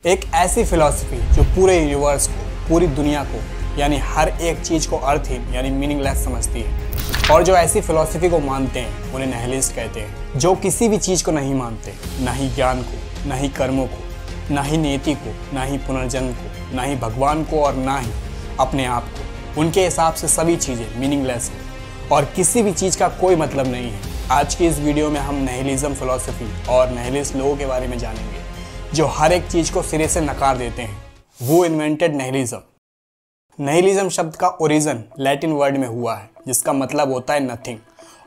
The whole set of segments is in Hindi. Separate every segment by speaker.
Speaker 1: एक ऐसी फिलॉसफी जो पूरे यूनिवर्स को, पूरी दुनिया को, यानी हर एक चीज़ को अर्थहीन यानी मीनिंगलेस समझती है। और जो ऐसी फिलॉसफी को मानते हैं उन्हें निहिलिस्ट कहते हैं। जो किसी भी चीज़ को नहीं मानते, ना ही ज्ञान को, ना ही कर्मों को, ना ही नीति को, ना ही पुनर्जन्म को, ना ही भगवान को और ना ही अपने आप को। उनके हिसाब से सभी चीज़ें मीनिंगलेस हैं और किसी भी चीज़ का कोई मतलब नहीं है। आज की इस वीडियो में हम निहिलिज्म फिलॉसफी और निहिलिस्ट लोगों के बारे में जानेंगे जो हर एक चीज़ को सिरे से नकार देते हैं। वो इन्वेंटेड निहिलिज्म। निहिलिज्म शब्द का ओरिजिन लैटिन वर्ड में हुआ है जिसका मतलब होता है नथिंग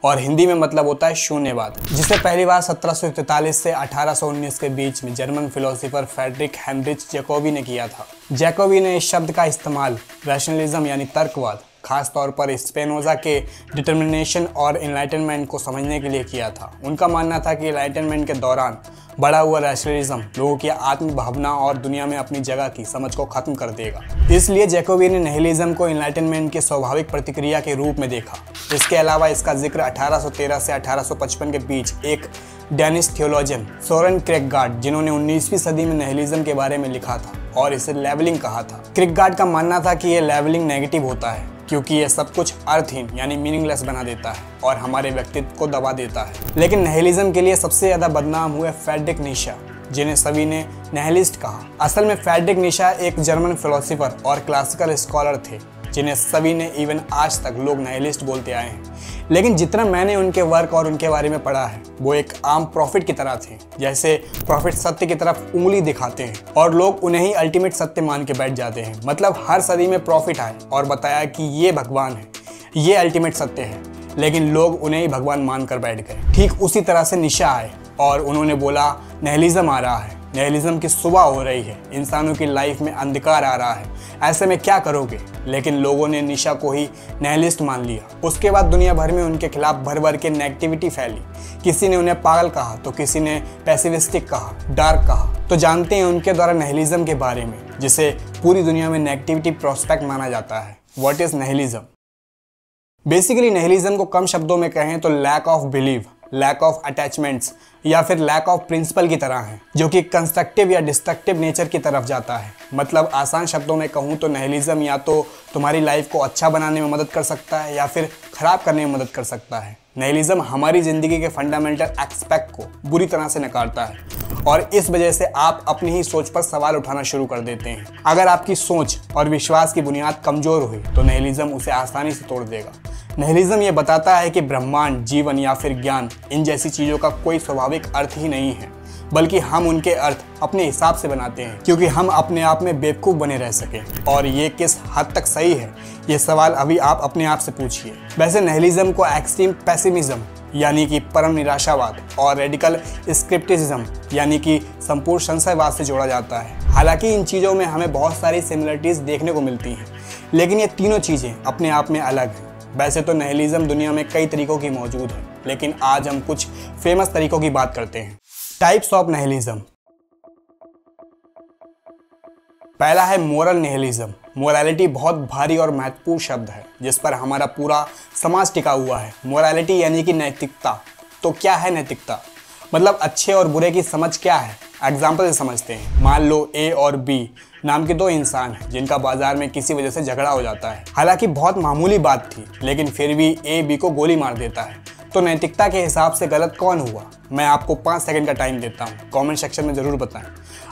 Speaker 1: और हिंदी में मतलब होता है शून्यवाद, जिसे पहली बार 1743 से 1819 के बीच में German philosopher Friedrich Heinrich Jacobi ने किया था। जैकोबी ने इस शब्द का इस्तेमाल रैशनलिज्म यानी तर्कवाद, खास तौर पर स्पिनोजा के डिटर्मिनेशन और एनलाइटनमेंट को समझने के लिए किया था। उनका मानना था कि एनलाइटनमेंट के दौरान बढ़ा हुआ रैशनलिज्म लोगों की आत्म भावना और दुनिया में अपनी जगह की समझ को खत्म कर देगा। इसलिए जैकोबी ने निहिलिज्म को एनलाइटनमेंट की स्वाभाविक प्रतिक्रिया के रूप में देखा। इसके अलावा इसका जिक्र 1813 से 1855 के बीच एक डेनिश थियोलॉजियन सोरेन किरकेगार्ड, जिन्होंने 19वीं सदी में निहिलिज्म के बारे में लिखा था और इसे लेवलिंग कहा था। किरकेगार्ड का मानना था कि यह लेवलिंग नेगेटिव होता है क्योंकि यह सब कुछ अर्थहीन यानी मीनिंगलेस बना देता है और हमारे व्यक्तित्व को दबा देता है। लेकिन निहिलिज्म के लिए सबसे ज्यादा बदनाम हुए फ्रेडरिक नीशे, जिन्हें सभी ने निहिलिस्ट कहा। असल में फ्रेडरिक नीशे एक जर्मन फिलोसोफर और क्लासिकल स्कॉलर थे जिन्हें सभी ने इवन आज तक लोग निहिलिस्ट बोलते आए हैं। लेकिन जितना मैंने उनके वर्क और उनके बारे में पढ़ा है वो एक आम प्रॉफिट की तरह थे। जैसे प्रॉफिट सत्य की तरफ उंगली दिखाते हैं और लोग उन्हें ही अल्टीमेट सत्य मान के बैठ जाते हैं। मतलब हर सदी में प्रॉफिट आए और बताया कि ये भगवान है, ये अल्टीमेट सत्य है, लेकिन लोग उन्हें ही भगवान मान कर बैठ गए। ठीक उसी तरह से नीशे आए और उन्होंने बोला निहिलिज्म आ रहा है, निहिलिज्म की सुबह हो रही है, इंसानों की लाइफ में अंधकार आ रहा है, ऐसे में क्या करोगे। लेकिन लोगों ने नीशे को ही निहिलिस्ट मान लिया। उसके बाद दुनिया भर में उनके खिलाफ भर भर के नेगेटिविटी फैली। किसी ने उन्हें पागल कहा तो किसी ने पैसिविस्टिक कहा, डार्क कहा। तो जानते हैं उनके द्वारा निहिलिज्म के बारे में, जिसे पूरी दुनिया में नेगेटिविटी प्रोस्पेक्ट माना जाता है। What is nihilism? Basically nihilism को कम शब्दों में कहें तो lack of believe, lack of attachments या फिर लैक ऑफ प्रिंसिपल की तरह है, जो कि कंस्ट्रक्टिव या डिस्ट्रक्टिव नेचर की तरफ जाता है। मतलब आसान शब्दों में कहूँ तो निहिलिज्म या तो तुम्हारी लाइफ को अच्छा बनाने में मदद कर सकता है या फिर खराब करने में मदद कर सकता है। निहिलिज्म हमारी जिंदगी के फंडामेंटल एस्पेक्ट को बुरी तरह से नकारता है और इस वजह से आप अपनी ही सोच पर सवाल उठाना शुरू कर देते हैं। अगर आपकी सोच और विश्वास की बुनियाद कमजोर हुई तो निहिलिज्म उसे आसानी से तोड़ देगा। निहिलिज्म ये बताता है कि ब्रह्मांड, जीवन या फिर ज्ञान, इन जैसी चीज़ों का कोई स्वाभाविक अर्थ ही नहीं है, बल्कि हम उनके अर्थ अपने हिसाब से बनाते हैं क्योंकि हम अपने आप में बेवकूफ़ बने रह सकें। और ये किस हद तक सही है, ये सवाल अभी आप अपने आप से पूछिए। वैसे निहिलिज्म को एक्सट्रीम पेसिमिज्म यानी कि परम निराशावाद और रेडिकल स्क्रिप्टिसिज्म यानी कि संपूर्ण संशयवाद से जोड़ा जाता है। हालांकि इन चीज़ों में हमें बहुत सारी सिमिलरिटीज़ देखने को मिलती हैं, लेकिन ये तीनों चीज़ें अपने आप में अलग हैं। वैसे तो निहिलिज्म दुनिया में कई तरीकों की मौजूद है, लेकिन आज हम कुछ फेमस तरीकों की बात करते हैं। Types of nihilism. पहला है मोरल निहिलिज्म। मोरालिटी बहुत भारी और महत्वपूर्ण शब्द है जिस पर हमारा पूरा समाज टिका हुआ है। मोरालिटी यानी कि नैतिकता। तो क्या है नैतिकता? मतलब अच्छे और बुरे की समझ क्या है? एग्जाम्पल से समझते हैं। मान लो ए और बी नाम के दो इंसान हैं जिनका बाजार में किसी वजह से झगड़ा हो जाता है। हालांकि बहुत मामूली बात थी, लेकिन फिर भी ए बी को गोली मार देता है। तो नैतिकता के हिसाब से गलत कौन हुआ? मैं आपको 5 सेकंड का टाइम देता हूँ, कमेंट सेक्शन में ज़रूर बताएं।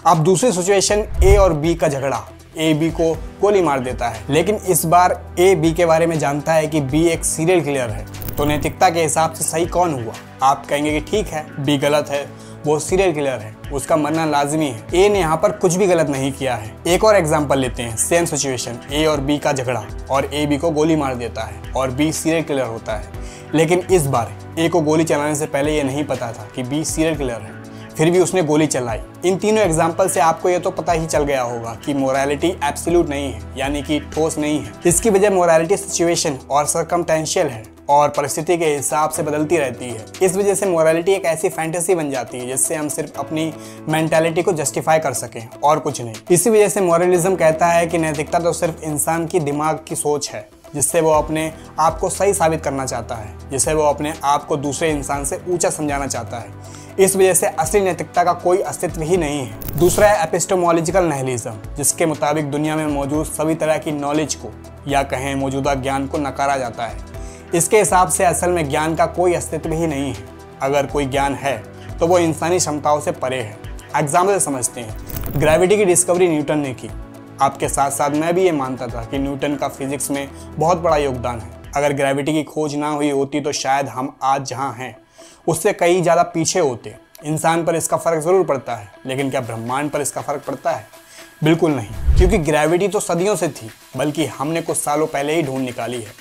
Speaker 1: अब दूसरी सिचुएशन ए और बी का झगड़ा, ए बी को गोली मार देता है, लेकिन इस बार ए बी के बारे में जानता है कि बी एक सीरियल किलर है। तो नैतिकता के हिसाब से सही कौन हुआ? आप कहेंगे कि ठीक है, बी गलत है, वो सीरियल किलर है, उसका मरना लाजमी है। ए ने यहाँ पर कुछ भी गलत नहीं किया है। एक और एग्जांपल लेते हैं। सेम सिचुएशन, ए और बी का झगड़ा और ए बी को गोली मार देता है और बी सीरियल किलर होता है। लेकिन इस बार ए को गोली चलाने से पहले ये नहीं पता था कि बी सीरियल किलर है, फिर भी उसने गोली चलाई। इन तीनों एग्जाम्पल से आपको ये तो पता ही चल गया होगा कि मोरालिटी एब्सोल्यूट नहीं है, यानी कि ठोस नहीं है। इसकी वजह मोरालिटी सिचुएशन और सर्कमटेंशियल है और परिस्थिति के हिसाब से बदलती रहती है। इस वजह से मोरालिटी एक ऐसी फैंटेसी बन जाती है जिससे हम सिर्फ अपनी मेंटालिटी को जस्टिफाई कर सकें और कुछ नहीं। इसी वजह से मोरलिज्म कहता है कि नैतिकता तो सिर्फ इंसान की दिमाग की सोच है जिससे वो अपने आप को सही साबित करना चाहता है, जिससे वो अपने आप को दूसरे इंसान से ऊंचा समझाना चाहता है। इस वजह से असली नैतिकता का कोई अस्तित्व ही नहीं है। दूसरा है एपिस्टेमोलॉजिकल निहिलिज्म, जिसके मुताबिक दुनिया में मौजूद सभी तरह की नॉलेज को या कहें मौजूदा ज्ञान को नकारा जाता है। इसके हिसाब से असल में ज्ञान का कोई अस्तित्व ही नहीं है। अगर कोई ज्ञान है तो वो इंसानी क्षमताओं से परे है। एग्जाम्पल समझते हैं, ग्रेविटी की डिस्कवरी न्यूटन ने की। आपके साथ साथ मैं भी ये मानता था कि न्यूटन का फिजिक्स में बहुत बड़ा योगदान है। अगर ग्रेविटी की खोज ना हुई होती तो शायद हम आज जहाँ हैं उससे कहीं ज़्यादा पीछे होते। इंसान पर इसका फ़र्क ज़रूर पड़ता है, लेकिन क्या ब्रह्मांड पर इसका फ़र्क पड़ता है? बिल्कुल नहीं, क्योंकि ग्रेविटी तो सदियों से थी, बल्कि हमने कुछ सालों पहले ही ढूंढ निकाली है।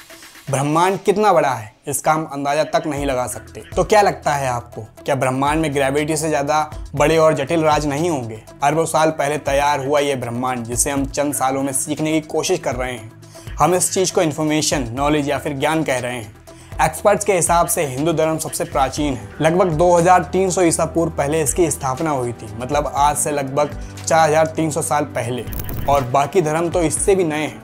Speaker 1: ब्रह्मांड कितना बड़ा है इसका हम अंदाज़ा तक नहीं लगा सकते। तो क्या लगता है आपको, क्या ब्रह्मांड में ग्रेविटी से ज़्यादा बड़े और जटिल राज नहीं होंगे? अरबों साल पहले तैयार हुआ ये ब्रह्मांड, जिसे हम चंद सालों में सीखने की कोशिश कर रहे हैं, हम इस चीज़ को इन्फॉर्मेशन, नॉलेज या फिर ज्ञान कह रहे हैं। एक्सपर्ट्स के हिसाब से हिंदू धर्म सबसे प्राचीन है। लगभग 2300 ईसा पूर्व पहले इसकी स्थापना हुई थी, मतलब आज से लगभग 4300 साल पहले। और बाकी धर्म तो इससे भी नए हैं।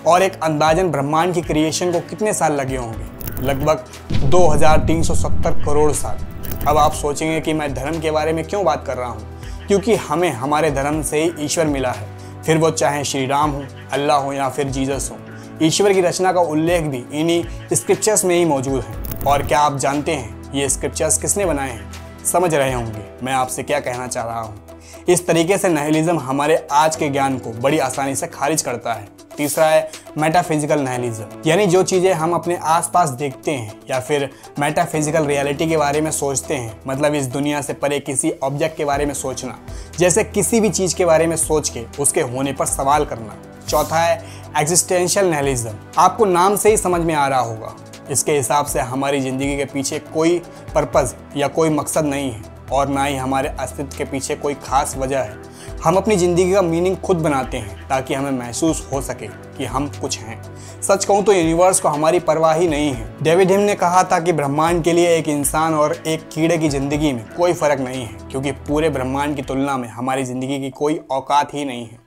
Speaker 1: और एक अंदाजन ब्रह्मांड की क्रिएशन को कितने साल लगे होंगे? लगभग 2370 करोड़ साल। अब आप सोचेंगे कि मैं धर्म के बारे में क्यों बात कर रहा हूँ, क्योंकि हमें हमारे धर्म से ही ईश्वर मिला है, फिर वो चाहे श्री राम हो, अल्लाह हो या फिर जीसस हो। ईश्वर की रचना का उल्लेख भी इन्हीं स्क्रिप्चर्स में ही मौजूद है। और क्या आप जानते हैं ये स्क्रिप्चर्स किसने बनाए हैं? समझ रहे होंगे मैं आपसे क्या कहना चाह रहा हूँ। इस तरीके से निहिलिज्म हमारे आज के ज्ञान को बड़ी आसानी से खारिज करता है। तीसरा है मेटाफिजिकल निहिलिज्म, यानी जो चीज़ें हम अपने आसपास देखते हैं या फिर मेटाफिजिकल रियलिटी के बारे में सोचते हैं, मतलब इस दुनिया से परे किसी ऑब्जेक्ट के बारे में सोचना, जैसे किसी भी चीज़ के बारे में सोच के उसके होने पर सवाल करना। चौथा है एग्जिस्टेंशियल निहिलिज्म, आपको नाम से ही समझ में आ रहा होगा। इसके हिसाब से हमारी ज़िंदगी के पीछे कोई पर्पज़ या कोई मकसद नहीं है और ना ही हमारे अस्तित्व के पीछे कोई खास वजह है। हम अपनी ज़िंदगी का मीनिंग खुद बनाते हैं ताकि हमें महसूस हो सके कि हम कुछ हैं। सच कहूँ तो यूनिवर्स को हमारी परवाह ही नहीं है। डेविड ह्यूम ने कहा था कि ब्रह्मांड के लिए एक इंसान और एक कीड़े की ज़िंदगी में कोई फ़र्क नहीं है, क्योंकि पूरे ब्रह्मांड की तुलना में हमारी ज़िंदगी की कोई औकात ही नहीं है।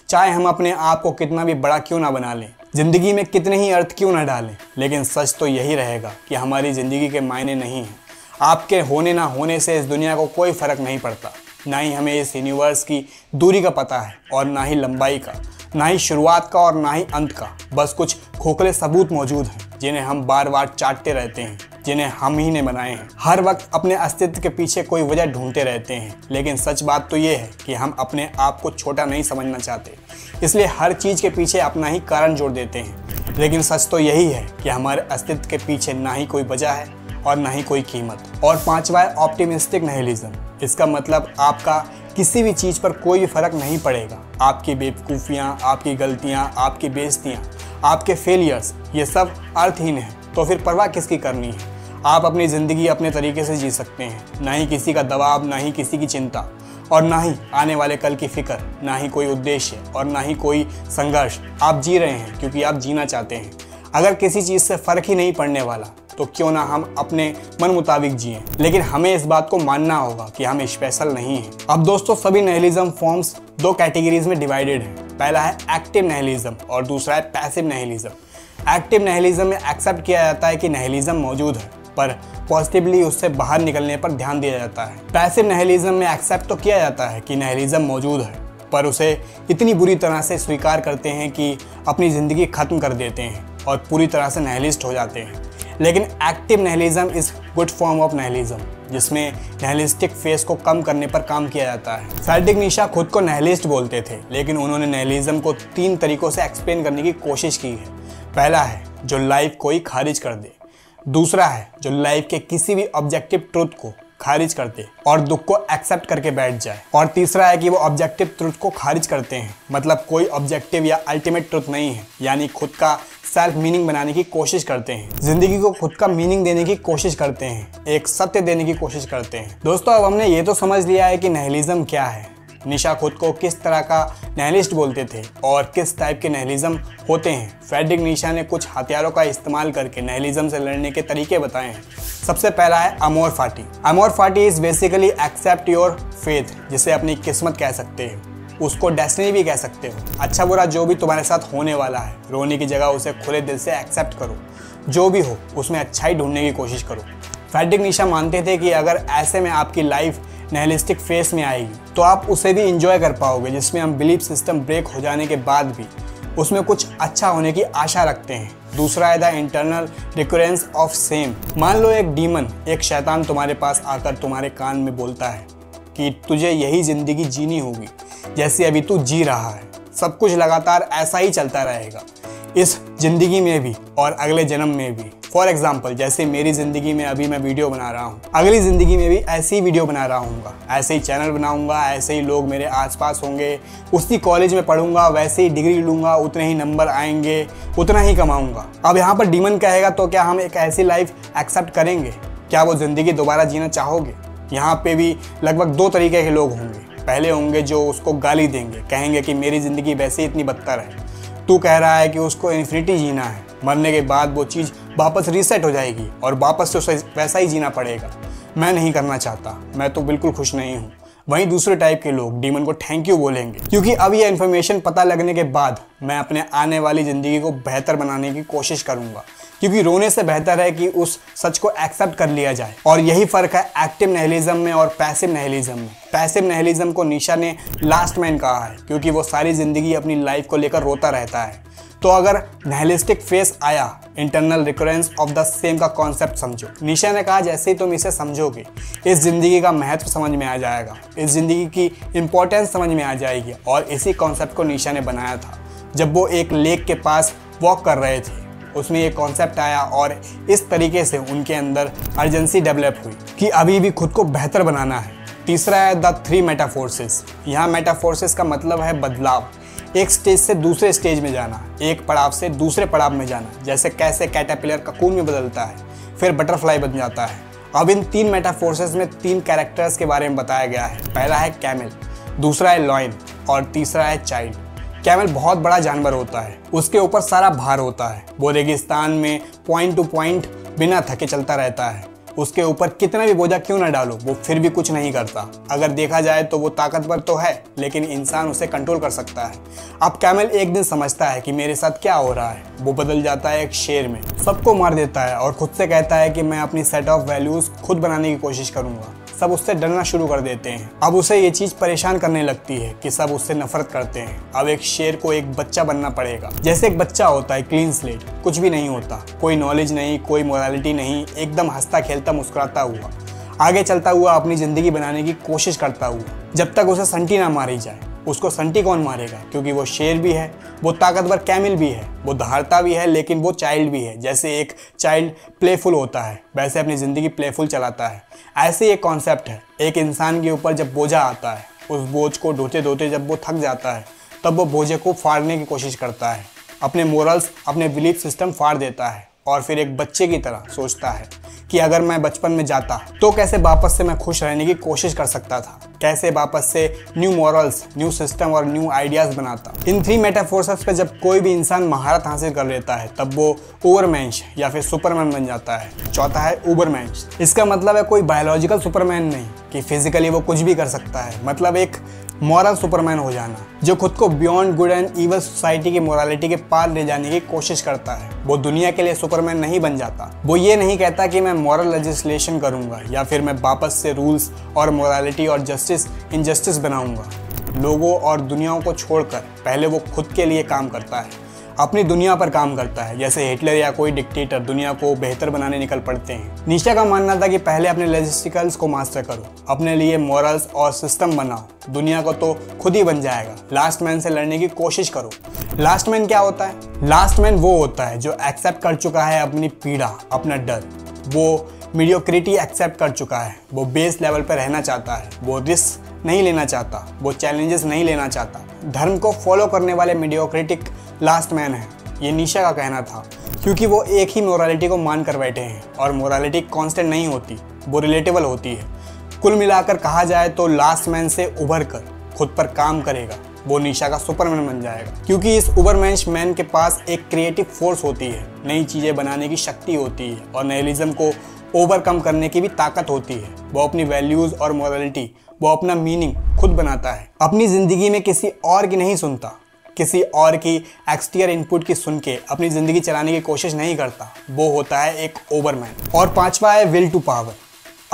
Speaker 1: चाहे हम अपने आप को कितना भी बड़ा क्यों ना बना लें, ज़िंदगी में कितने ही अर्थ क्यों ना डालें, लेकिन सच तो यही रहेगा कि हमारी ज़िंदगी के मायने नहीं हैं। आपके होने ना होने से इस दुनिया को कोई फ़र्क नहीं पड़ता। ना ही हमें इस यूनिवर्स की दूरी का पता है और ना ही लंबाई का, ना ही शुरुआत का और ना ही अंत का। बस कुछ खोखले सबूत मौजूद हैं जिन्हें हम बार बार चाटते रहते हैं, जिन्हें हम ही ने बनाए हैं। हर वक्त अपने अस्तित्व के पीछे कोई वजह ढूंढते रहते हैं, लेकिन सच बात तो ये है कि हम अपने आप को छोटा नहीं समझना चाहते, इसलिए हर चीज़ के पीछे अपना ही कारण जोड़ देते हैं। लेकिन सच तो यही है कि हमारे अस्तित्व के पीछे ना ही कोई वजह है और ना ही कोई कीमत। और पांचवा है ऑप्टिमिस्टिक निहिलिज्म। इसका मतलब आपका किसी भी चीज़ पर कोई भी फर्क नहीं पड़ेगा। आपकी बेवकूफ़ियाँ, आपकी गलतियाँ, आपकी बेइज्जतियाँ, आपके फेलियर्स, ये सब अर्थहीन है। तो फिर परवाह किसकी करनी है? आप अपनी ज़िंदगी अपने तरीके से जी सकते हैं, ना ही किसी का दबाव, ना ही किसी की चिंता, और ना ही आने वाले कल की फिक्र, ना ही कोई उद्देश्य और ना ही कोई संघर्ष। आप जी रहे हैं क्योंकि आप जीना चाहते हैं। अगर किसी चीज़ से फ़र्क ही नहीं पड़ने वाला तो क्यों ना हम अपने मन मुताबिक जिएं। लेकिन हमें इस बात को मानना होगा कि हम स्पेशल नहीं हैं। अब दोस्तों, सभी निहिलिज्म फॉर्म्स दो कैटेगरीज में डिवाइडेड हैं। पहला है एक्टिव निहिलिज्म और दूसरा है पैसिव निहिलिज्म। एक्टिव निहिलिज्म में एक्सेप्ट किया जाता है कि निहिलिज्म मौजूद है, पर पॉजिटिवली उससे बाहर निकलने पर ध्यान दिया जाता है। पैसिव निहिलिज्म में एक्सेप्ट तो किया जाता है कि निहिलिज्म मौजूद है, पर उसे इतनी बुरी तरह से स्वीकार करते हैं कि अपनी ज़िंदगी ख़त्म कर देते हैं और पूरी तरह से निहिलिस्ट हो जाते हैं। लेकिन active nihilism is good form of nihilism, जिसमें निहिलिस्टिक फेस को कम करने पर काम किया जाता है। फ्रेडरिक नीशा खुद को निहिलिस्ट बोलते थे, लेकिन उन्होंने निहिलिज्म को 3 तरीकों से एक्सप्लेन करने की कोशिश की है। पहला है जो लाइफ को ही खारिज कर दे, दूसरा है जो लाइफ के किसी भी ऑब्जेक्टिव ट्रुथ को खारिज कर दे और दुख को एक्सेप्ट करके बैठ जाए, और तीसरा है कि वो ऑब्जेक्टिव ट्रुथ को खारिज करते हैं, मतलब कोई ऑब्जेक्टिव या अल्टीमेट ट्रुथ नहीं है, यानी खुद का सेल्फ मीनिंग बनाने की कोशिश करते हैं, जिंदगी को खुद का मीनिंग देने की कोशिश करते हैं, एक सत्य देने की कोशिश करते हैं। दोस्तों, अब हमने ये तो समझ लिया है कि निहिलिज्म क्या है, निशा खुद को किस तरह का निहिलिस्ट बोलते थे और किस टाइप के निहिलिज्म होते हैं। फ्रेडरिक नीशा ने कुछ हथियारों का इस्तेमाल करके निहिलिज्म से लड़ने के तरीके बताए हैं। सबसे पहला है अमोर fati. Amor fati is basically accept your fate, जिसे अपनी किस्मत कह सकते हैं, उसको डेस्टिनी भी कह सकते हो। अच्छा बुरा जो भी तुम्हारे साथ होने वाला है, रोने की जगह उसे खुले दिल से एक्सेप्ट करो। जो भी हो उसमें अच्छाई ढूंढने की कोशिश करो। फ्रेडरिक नीशा मानते थे कि अगर ऐसे में आपकी लाइफ निहिलिस्टिक फेस में आएगी तो आप उसे भी इंजॉय कर पाओगे, जिसमें हम बिलीफ सिस्टम ब्रेक हो जाने के बाद भी उसमें कुछ अच्छा होने की आशा रखते हैं। दूसरा है the internal recurrence of same. मान लो एक डीमन, एक शैतान तुम्हारे पास आकर तुम्हारे कान में बोलता है कि तुझे यही जिंदगी जीनी होगी जैसे अभी तू जी रहा है, सब कुछ लगातार ऐसा ही चलता रहेगा इस जिंदगी में भी और अगले जन्म में भी। फॉर एग्जाम्पल, जैसे मेरी ज़िंदगी में अभी मैं वीडियो बना रहा हूँ, अगली ज़िंदगी में भी ऐसे ही वीडियो बना रहा हूँगा, ऐसे ही चैनल बनाऊँगा, ऐसे ही लोग मेरे आसपास होंगे, उसी कॉलेज में पढ़ूंगा, वैसे ही डिग्री लूँगा, उतने ही नंबर आएंगे, उतना ही कमाऊँगा। अब यहाँ पर डीमन कहेगा तो क्या हम एक ऐसी लाइफ एक्सेप्ट करेंगे? क्या वो ज़िंदगी दोबारा जीना चाहोगे? यहाँ पे भी लगभग दो तरीके के लोग होंगे। पहले होंगे जो उसको गाली देंगे, कहेंगे कि मेरी ज़िंदगी वैसे ही इतनी बदतर है, तू कह रहा है कि उसको इन्फिनिटी जीना है, मरने के बाद वो चीज़ वापस रीसेट हो जाएगी और वापस से उसे वैसा ही जीना पड़ेगा। मैं नहीं करना चाहता, मैं तो बिल्कुल खुश नहीं हूँ। वहीं दूसरे टाइप के लोग डीमन को थैंक यू बोलेंगे, क्योंकि अब ये इन्फॉर्मेशन पता लगने के बाद मैं अपने आने वाली ज़िंदगी को बेहतर बनाने की कोशिश करूँगा, क्योंकि रोने से बेहतर है कि उस सच को एक्सेप्ट कर लिया जाए। और यही फ़र्क है एक्टिव निहिलिज्म में और पैसिव निहिलिज्म में। पैसिव निहिलिज्म को नीशा ने लास्ट मैन कहा है, क्योंकि वो सारी ज़िंदगी अपनी लाइफ को लेकर रोता रहता है। तो अगर निहिलिस्टिक फेस आया, internal recurrence of the same का कॉन्सेप्ट समझो। नीशा ने कहा जैसे ही तुम इसे समझोगे, इस ज़िंदगी का महत्व समझ में आ जाएगा, इस ज़िंदगी की इम्पोर्टेंस समझ में आ जाएगी। और इसी कॉन्सेप्ट को नीशा ने बनाया था जब वो एक लेक के पास वॉक कर रहे थे। उसमें ये कॉन्सेप्ट आया और इस तरीके से उनके अंदर अर्जेंसी डेवलप हुई कि अभी भी खुद को बेहतर बनाना है। तीसरा है द 3 मेटाफोर्सेस। यहाँ मेटाफोर्सेस का मतलब है बदलाव, एक स्टेज से दूसरे स्टेज में जाना, एक पड़ाव से दूसरे पड़ाव में जाना। जैसे कैसे कैटरपिलर ककून में बदलता है, फिर बटरफ्लाई बन जाता है। अब इन 3 मेटाफोर्सेस में 3 कैरेक्टर्स के बारे में बताया गया है। पहला है कैमल, दूसरा है लॉयन और तीसरा है चाइल्ड। कैमल बहुत बड़ा जानवर होता है, उसके ऊपर सारा भार होता है। वो रेगिस्तान में पॉइंट टू पॉइंट बिना थके चलता रहता है। उसके ऊपर कितना भी बोझा क्यों ना डालो, वो फिर भी कुछ नहीं करता। अगर देखा जाए तो वो ताकतवर तो है, लेकिन इंसान उसे कंट्रोल कर सकता है। अब कैमल एक दिन समझता है कि मेरे साथ क्या हो रहा है। वो बदल जाता है एक शेर में, सबको मार देता है और खुद से कहता है कि मैं अपनी सेट ऑफ वैल्यूज खुद बनाने की कोशिश करूंगा। सब उससे डरना शुरू कर देते हैं। अब उसे ये चीज परेशान करने लगती है कि सब उससे नफरत करते हैं। अब एक शेर को एक बच्चा बनना पड़ेगा। जैसे एक बच्चा होता है, क्लीन स्लेट, कुछ भी नहीं होता, कोई नॉलेज नहीं, कोई मोरालिटी नहीं, एकदम हंसता खेलता मुस्कुराता हुआ, आगे चलता हुआ अपनी जिंदगी बनाने की कोशिश करता हुआ, जब तक उसे संटी ना मारी जाए। उसको संटी कौन मारेगा, क्योंकि वो शेर भी है, वो ताकतवर कैमल भी है, वो धारता भी है, लेकिन वो चाइल्ड भी है। जैसे एक चाइल्ड प्लेफुल होता है, वैसे अपनी ज़िंदगी प्लेफुल चलाता है। ऐसे ही एक कॉन्सेप्ट है, एक इंसान के ऊपर जब बोझा आता है, उस बोझ को ढोते ढोते जब वो थक जाता है, तब वो बोझे को फाड़ने की कोशिश करता है, अपने मोरल्स, अपने बिलीफ सिस्टम फाड़ देता है और फिर एक बच्चे की तरह सोचता है कि अगर मैं बचपन में जाता तो कैसे वापस से मैं खुश रहने की कोशिश कर सकता था, कैसे वापस से न्यू मॉरल्स, न्यू सिस्टम और न्यू आइडियाज बनाता। इन 3 मेटाफोर्सेस पे जब कोई भी इंसान महारत हासिल कर लेता है, तब वो ओवरमेंश या फिर सुपरमैन बन जाता है। चौथा है उबरमेंश। इसका मतलब है कोई बायोलॉजिकल सुपरमैन नहीं कि फिजिकली वो कुछ भी कर सकता है, मतलब एक मॉरल सुपरमैन हो जाना, जो खुद को beyond good and evil society की मोरालिटी के पार ले जाने की कोशिश करता है। वो दुनिया के लिए सुपरमैन नहीं बन जाता। वो ये नहीं कहता कि मैं मॉरल लेजिस्लेशन करूंगा या फिर मैं वापस से रूल्स और मोरालिटी और जस्टिस इनजस्टिस बनाऊंगा। लोगों और दुनियाओं को छोड़कर पहले वो खुद के लिए काम करता है, अपनी दुनिया पर काम करता है। जैसे हिटलर या कोई डिक्टेटर दुनिया को बेहतर बनाने निकल पड़ते हैं। नीशा का मानना था कि पहले अपने लॉजिस्टिकल्स को मास्टर करो, अपने लिए मॉरल्स और सिस्टम बनाओ, दुनिया को तो खुद ही बन जाएगा। लास्ट मैन से लड़ने की कोशिश करो। लास्ट मैन क्या होता है? लास्ट मैन वो होता है जो एक्सेप्ट कर चुका है अपनी पीड़ा, अपना डर, वो मीडियोक्रिटी एक्सेप्ट कर चुका है, वो बेस लेवल पर रहना चाहता है, वो रिस्क नहीं लेना चाहता, वो चैलेंजेस नहीं लेना चाहता। धर्म को फॉलो करने वाले मीडियोक्रिटिक लास्ट मैन है, ये नीशा का कहना था, क्योंकि वो एक ही मोरालिटी को मान कर बैठे हैं और मोरालिटी कांस्टेंट नहीं होती, वो रिलेटेबल होती है। कुल मिलाकर कहा जाए तो लास्ट मैन से उभर कर खुद पर काम करेगा, वो नीशा का सुपरमैन बन जाएगा, क्योंकि इस उबरमेंश मैन के पास एक क्रिएटिव फोर्स होती है, नई चीज़ें बनाने की शक्ति होती है और निहिलिज्म को ओवरकम करने की भी ताकत होती है। वो अपनी वैल्यूज़ और मोरालिटी, वो अपना मीनिंग खुद बनाता है, अपनी ज़िंदगी में किसी और की नहीं सुनता। किसी और की एक्सटीरियर इनपुट की सुन के अपनी ज़िंदगी चलाने की कोशिश नहीं करता, वो होता है एक ओवरमैन। और पांचवा है विल टू पावर।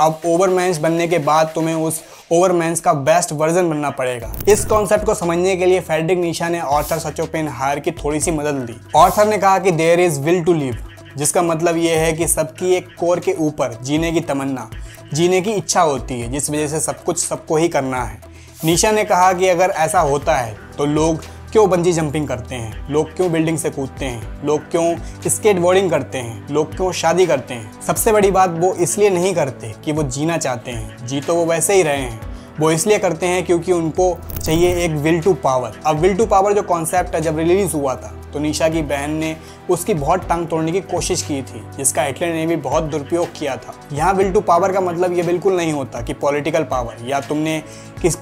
Speaker 1: अब ओवरमैन्स बनने के बाद तुम्हें उस ओवरमैन्स का बेस्ट वर्जन बनना पड़ेगा। इस कॉन्सेप्ट को समझने के लिए फ्रेडरिक नीशा ने ऑर्थर शोपेनहायर की थोड़ी सी मदद ली। ऑर्थर ने कहा कि there is will to live, जिसका मतलब ये है कि सबकी एक कोर के ऊपर जीने की तमन्ना, जीने की इच्छा होती है, जिस वजह से सब कुछ सबको ही करना है। नीशा ने कहा कि अगर ऐसा होता है तो लोग क्यों बंजी जंपिंग करते हैं, लोग क्यों बिल्डिंग से कूदते हैं, लोग क्यों स्केटबोर्डिंग करते हैं, लोग क्यों शादी करते हैं। सबसे बड़ी बात, वो इसलिए नहीं करते कि वो जीना चाहते हैं, जी तो वो वैसे ही रहे हैं, वो इसलिए करते हैं क्योंकि उनको चाहिए एक विल टू पावर। अब विल टू पावर जो कॉन्सेप्ट है, जब रिलीज हुआ था तो निशा की बहन ने उसकी बहुत टांग तोड़ने की कोशिश की थी, जिसका हिटलर ने भी बहुत दुरुपयोग किया था। यहाँ विल टू पावर का मतलब ये बिल्कुल नहीं होता कि पॉलिटिकल पावर या तुमने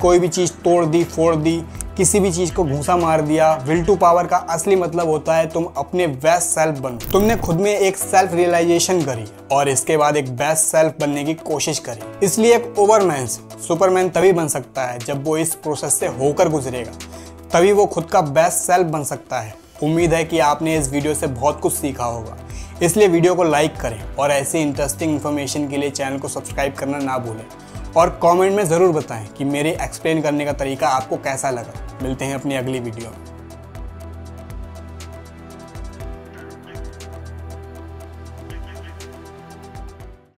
Speaker 1: कोई भी चीज़ तोड़ दी, फोड़ दी, किसी भी चीज़ को घूंसा मार दिया। विल टू पावर का असली मतलब होता है तुम अपने बेस्ट सेल्फ बनो। तुमने खुद में एक सेल्फ रियलाइजेशन करी और इसके बाद एक बेस्ट सेल्फ बनने की कोशिश करी। इसलिए एक ओवरमैन सुपरमैन तभी बन सकता है जब वो इस प्रोसेस से होकर गुजरेगा, तभी वो खुद का बेस्ट सेल्फ बन सकता है। उम्मीद है कि आपने इस वीडियो से बहुत कुछ सीखा होगा, इसलिए वीडियो को लाइक करें और ऐसी इंटरेस्टिंग इन्फॉर्मेशन के लिए चैनल को सब्सक्राइब करना ना भूलें। और कमेंट में ज़रूर बताएं कि मेरे एक्सप्लेन करने का तरीका आपको कैसा लगा। मिलते हैं अपनी अगली वीडियो में।